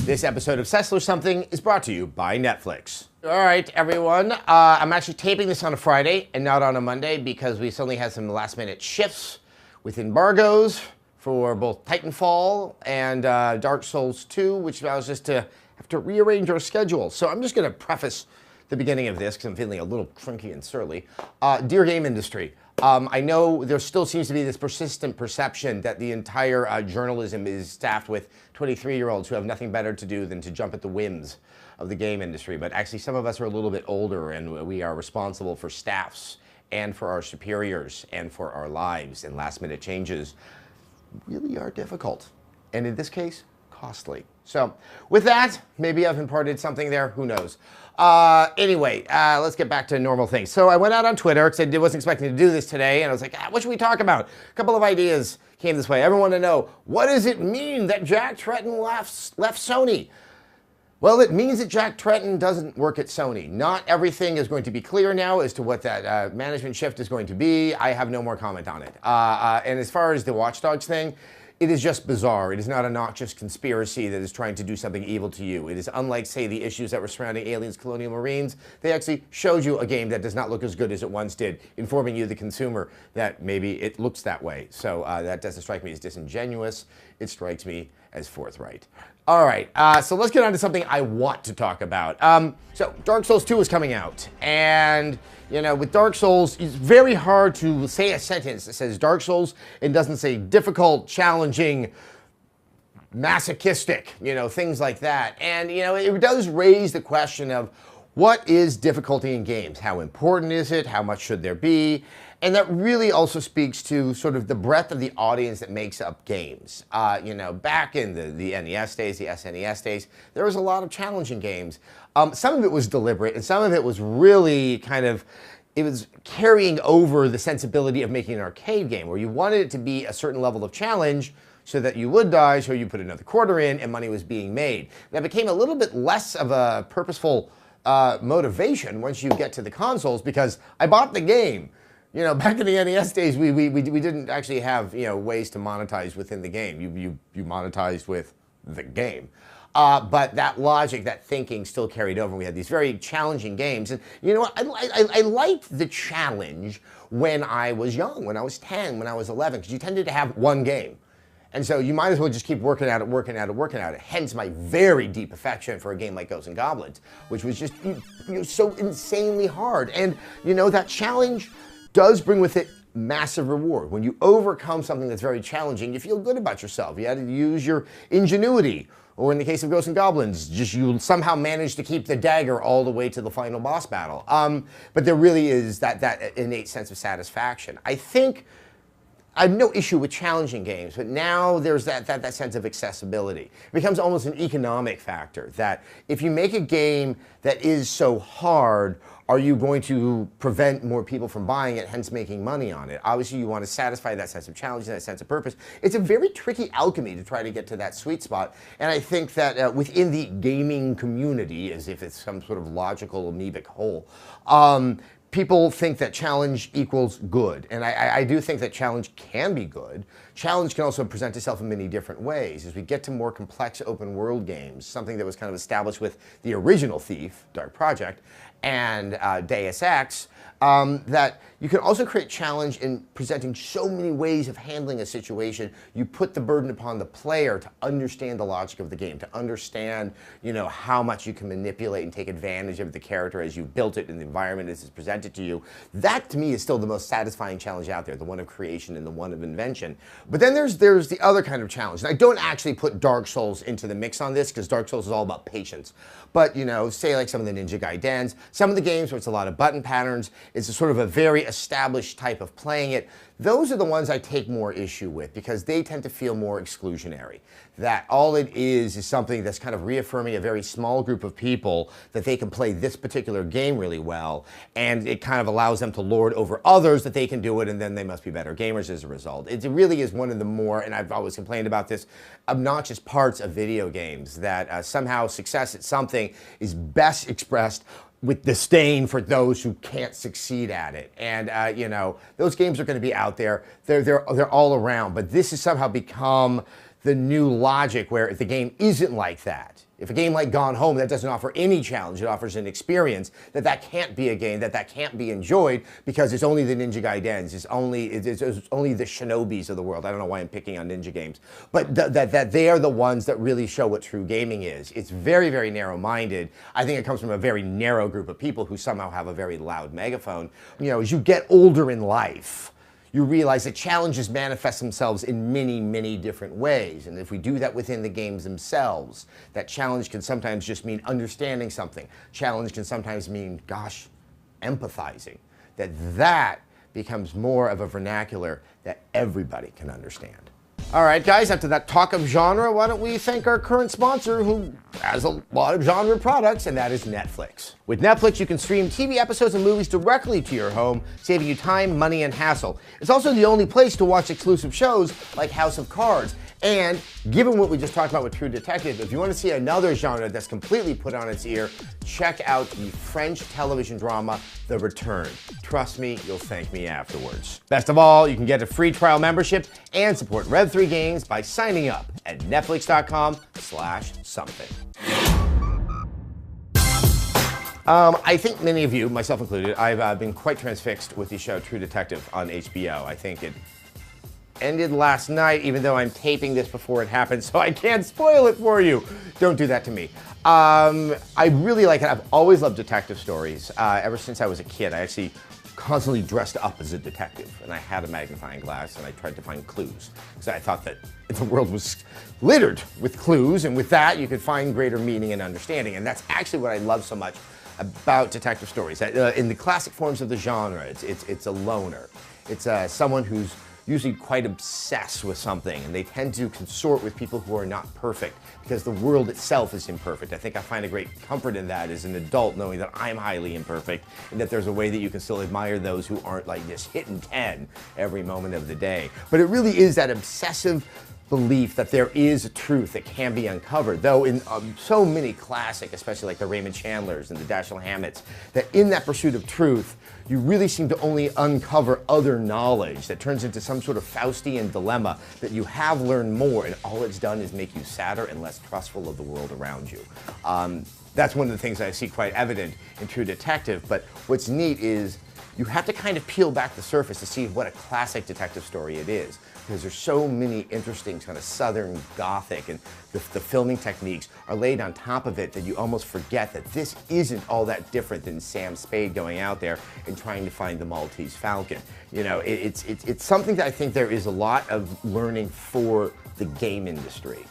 This episode of SESSLERS Something is brought to you by Netflix. All right, everyone. I'm actually taping this on a Friday and not on a Monday because we suddenly had some last-minute shifts with embargoes for both Titanfall and Dark Souls 2, which allows us to have to rearrange our schedule. So I'm just going to preface the beginning of this because I'm feeling a little cranky and surly. Dear game industry, I know there still seems to be this persistent perception that the entire journalism is staffed with 23-year-olds who have nothing better to do than to jump at the whims of the game industry. But actually, some of us are a little bit older, and we are responsible for staffs and for our superiors and for our lives. And last-minute changes really are difficult, and in this case, costly. So with that, maybe I've imparted something there. Who knows? Anyway, let's get back to normal things. So I went out on Twitter, said I wasn't expecting to do this today, and I was like, what should we talk about? A couple of ideas came this way. Everyone to know, what does it mean that Jack Tretton left Sony? Well, it means that Jack Tretton doesn't work at Sony. Not everything is going to be clear now as to what that management shift is going to be. I have no more comment on it. And as far as the Watch Dogs thing, it is just bizarre. It is not a noxious conspiracy that is trying to do something evil to you. It is unlike, say, the issues that were surrounding Aliens Colonial Marines. They actually showed you a game that does not look as good as it once did, informing you, the consumer, that maybe it looks that way. So that doesn't strike me as disingenuous. It strikes me as forthright. All right, so let's get on to something I want to talk about. So Dark Souls 2 is coming out, and you know, with Dark Souls, it's very hard to say a sentence that says Dark Souls and doesn't say difficult, challenging, masochistic, you know, things like that. And you know, it does raise the question of what is difficulty in games? How important is it? How much should there be? And that really also speaks to sort of the breadth of the audience that makes up games. You know, back in the NES days, the SNES days, there was a lot of challenging games. Some of it was deliberate, and some of it was really kind of, it was carrying over the sensibility of making an arcade game, where you wanted it to be a certain level of challenge so that you would die, so you put another quarter in, and money was being made. That became a little bit less of a purposeful motivation once you get to the consoles, because I bought the game. You know, back in the NES days, we didn't actually have, you know, ways to monetize within the game. You monetized with the game. But that logic, that thinking still carried over. We had these very challenging games. And you know what? I liked the challenge when I was young, when I was 10, when I was 11, because you tended to have one game. And so you might as well just keep working at it. Hence my very deep affection for a game like Ghosts and Goblins, which was just so insanely hard. And you know, that challenge does bring with it massive reward. When you overcome something that's very challenging, you feel good about yourself. You had to use your ingenuity, or in the case of Ghosts and Goblins, just you somehow managed to keep the dagger all the way to the final boss battle. But there really is that innate sense of satisfaction. I think I have no issue with challenging games, but now there's that sense of accessibility. It becomes almost an economic factor, that if you make a game that is so hard, are you going to prevent more people from buying it, hence making money on it? Obviously, you want to satisfy that sense of challenge and that sense of purpose. It's a very tricky alchemy to try to get to that sweet spot, and I think that within the gaming community, as if it's some sort of logical amoebic whole, people think that challenge equals good, and I do think that challenge can be good. Challenge can also present itself in many different ways. As we get to more complex open world games, something that was kind of established with the original Thief, Dark Project, and Deus Ex, that you can also create challenge in presenting so many ways of handling a situation. You put the burden upon the player to understand the logic of the game, to understand, you know, how much you can manipulate and take advantage of the character as you built it in the environment as it's presented to you. That, to me, is still the most satisfying challenge out there, the one of creation and the one of invention. But then there's the other kind of challenge. And I don't actually put Dark Souls into the mix on this, because Dark Souls is all about patience. But, you know, say like some of the Ninja Gaidens, some of the games where it's a lot of button patterns, it's a sort of a very established type of playing it. Those are the ones I take more issue with, because they tend to feel more exclusionary. That all it is something that's kind of reaffirming a very small group of people that they can play this particular game really well, and it kind of allows them to lord over others that they can do it, and then they must be better gamers as a result. It really is one of the more, and I've always complained about this, obnoxious parts of video games, that somehow success at something is best expressed with disdain for those who can't succeed at it. And you know, those games are going to be out there. They're all around. But this has somehow become the new logic, where if the game isn't like that, If a game like Gone Home that doesn't offer any challenge, it offers an experience, that can't be a game, that can't be enjoyed because it's only the Ninja Gaidens, it's only the Shinobis of the world. I don't know why I'm picking on ninja games, but that they are the ones that really show what true gaming is. It's very, very narrow-minded. I think it comes from a very narrow group of people who somehow have a very loud megaphone. You know, as you get older in life, you realize that challenges manifest themselves in many, many different ways. And if we do that within the games themselves, that challenge can sometimes just mean understanding something. Challenge can sometimes mean, gosh, empathizing. That becomes more of a vernacular that everybody can understand. All right, guys, after that talk of genre, why don't we thank our current sponsor who has a lot of genre products, and that is Netflix. With Netflix, you can stream TV episodes and movies directly to your home, saving you time, money, and hassle. It's also the only place to watch exclusive shows like House of Cards. And given what we just talked about with True Detective, if you want to see another genre that's completely put on its ear, check out the French television drama, The Return. Trust me, you'll thank me afterwards. Best of all, you can get a free trial membership and support Rev3 Games by signing up at netflix.com/something. I think many of you, myself included, I've been quite transfixed with the show True Detective on HBO. I think it ended last night, even though I'm taping this before it happened, so I can't spoil it for you. Don't do that to me. I really like it. I've always loved detective stories. Ever since I was a kid, I actually constantly dressed up as a detective, and I had a magnifying glass, and I tried to find clues, because I thought that the world was littered with clues, and with that, you could find greater meaning and understanding, and that's actually what I love so much about detective stories. In the classic forms of the genre, it's a loner. It's someone who's usually quite obsessed with something, and they tend to consort with people who are not perfect because the world itself is imperfect. I think I find a great comfort in that as an adult, knowing that I'm highly imperfect and that there's a way that you can still admire those who aren't like just hitting 10 every moment of the day. But it really is that obsessive belief that there is a truth that can be uncovered, though in so many classic, especially like the Raymond Chandlers and the Dashiell Hammetts, that in that pursuit of truth, you really seem to only uncover other knowledge that turns into some sort of Faustian dilemma that you have learned more, and all it's done is make you sadder and less trustful of the world around you. That's one of the things I see quite evident in True Detective, but what's neat is you have to kind of peel back the surface to see what a classic detective story it is, because there's so many interesting kind of Southern Gothic, and the filming techniques are laid on top of it that you almost forget that this isn't all that different than Sam Spade going out there and trying to find the Maltese Falcon. You know, it's something that I think there is a lot of learning for the game industry,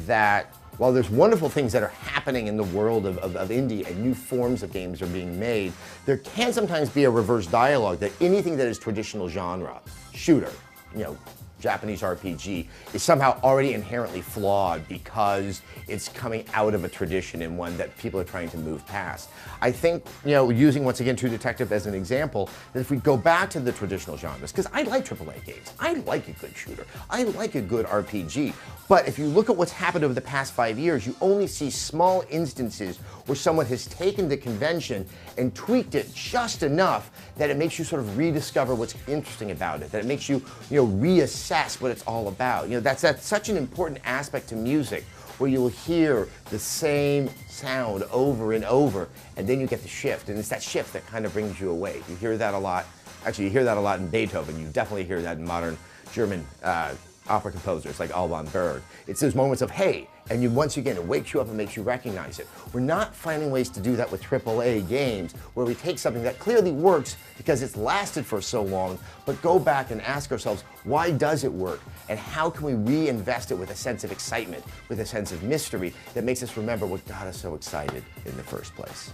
that while there's wonderful things that are happening in the world of indie and new forms of games are being made, there can sometimes be a reverse dialogue that anything that is traditional genre, shooter, you know, Japanese RPG, is somehow already inherently flawed because it's coming out of a tradition and one that people are trying to move past. I think, you know, using once again True Detective as an example, that if we go back to the traditional genres, because I like AAA games, I like a good shooter, I like a good RPG, but if you look at what's happened over the past 5 years, you only see small instances where someone has taken the convention and tweaked it just enough that it makes you sort of rediscover what's interesting about it, that it makes you, reassess what it's all about. You know, that's such an important aspect to music, where you'll hear the same sound over and over, and then you get the shift, and it's that shift that kind of brings you away. You hear that a lot. Actually, you hear that a lot in Beethoven. You definitely hear that in modern German opera composers like Alban Berg. It's those moments of, hey, and once again, it wakes you up and makes you recognize it. We're not finding ways to do that with AAA games, where we take something that clearly works because it's lasted for so long, but go back and ask ourselves, why does it work? And how can we reinvest it with a sense of excitement, with a sense of mystery that makes us remember what got us so excited in the first place?